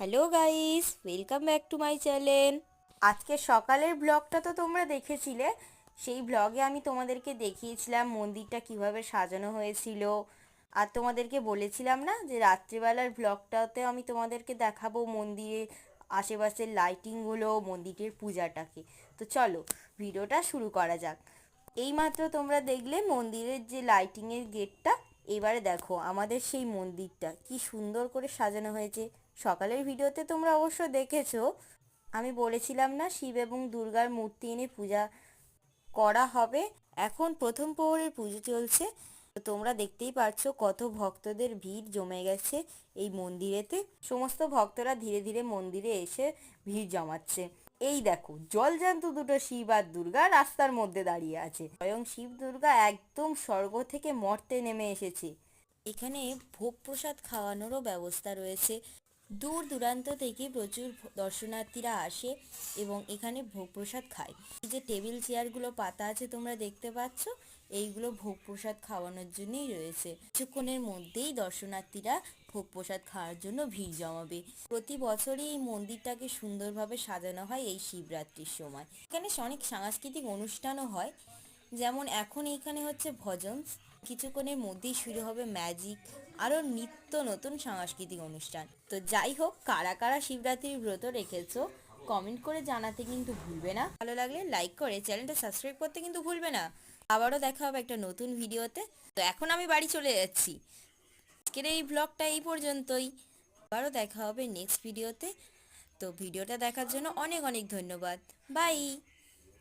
Hello guys, welcome back to my channel. আজকে সকালের ব্লগটা তো তোমরা দেখেছিলে। সেই ব্লগে আমি তোমাদেরকে দেখিয়েছিলাম মন্দিরটা কিভাবে সাজানো হয়েছিল। আর তোমাদেরকে বলেছিলাম না যে রাত্রিবেলার ব্লগটাতে আমি তোমাদেরকে দেখাবো মন্দিরের আশেপাশের লাইটিংগুলো, মন্দিরের পূজাটাকে। তো চলো ভিডিওটা শুরু করা যাক। এইমাত্র তোমরা দেখলে মন্দিরের যে লাইটিংয়ের গেটটা। এবারে দেখো আমাদের সেই মন্দিরটা কি সুন্দর করে সাজানো হয়েছে। সকালের ভিডিওতে তোমরা অবশ্য দেখেছো, আমি বলেছিলাম না শিব এবং দুর্গার মূর্তি এনে পূজা করা হবে। এখন প্রথম প্রহরের পুজো চলছে। তো তোমরা দেখতেই পাচ্ছ কত ভক্তদের ভিড় জমে গেছে এই মন্দিরেতে। সমস্ত ভক্তরা ধীরে ধীরে মন্দিরে এসে ভিড় জমাচ্ছে। এই দেখো জলজ্যান্ত দুটো শিব আর দুর্গা রাস্তার মধ্যে দাঁড়িয়ে আছে। স্বয়ং শিব দুর্গা একদম স্বর্গ থেকে মর্তে নেমে এসেছে। এখানে ভোগ প্রসাদ খাওয়ানোরও ব্যবস্থা রয়েছে। দূর দূরান্ত থেকে প্রচুর দর্শনার্থীরা আসে এবং এখানে ভোগ প্রসাদ খায়। এই যে টেবিল চেয়ারগুলো পাতা আছে তোমরা দেখতে পাচ্ছ, এইগুলো ভোগ প্রসাদ খাওয়ানোর জন্যই রয়েছে। কিছুক্ষণের মধ্যেই দর্শনার্থীরা ভোগ প্রসাদ খাওয়ার জন্য ভিড় জমাবে। প্রতি বছরই এই মন্দিরটাকে সুন্দরভাবে সাজানো হয় এই শিবরাত্রির সময়। এখানে অনেক সাংস্কৃতিক অনুষ্ঠানও হয়, যেমন এখন এইখানে হচ্ছে ভজন। কিছুক্ষণের মধ্যেই শুরু হবে ম্যাজিক, আরও নিত্য নতুন সাংস্কৃতিক অনুষ্ঠান। তো যাই হোক, কারা কারা শিবরাত্রির ব্রত রেখেছো কমেন্ট করে জানাতে কিন্তু ভুলবে না। ভালো লাগলে লাইক করে চ্যানেলটা সাবস্ক্রাইব করতে কিন্তু ভুলবে না। আবারও দেখা হবে একটা নতুন ভিডিওতে। তো এখন আমি বাড়ি চলে যাচ্ছি। আজকের এই ব্লগটা এই পর্যন্তই। আবারও দেখা হবে নেক্সট ভিডিওতে। তো ভিডিওটা দেখার জন্য অনেক অনেক ধন্যবাদ। বাই।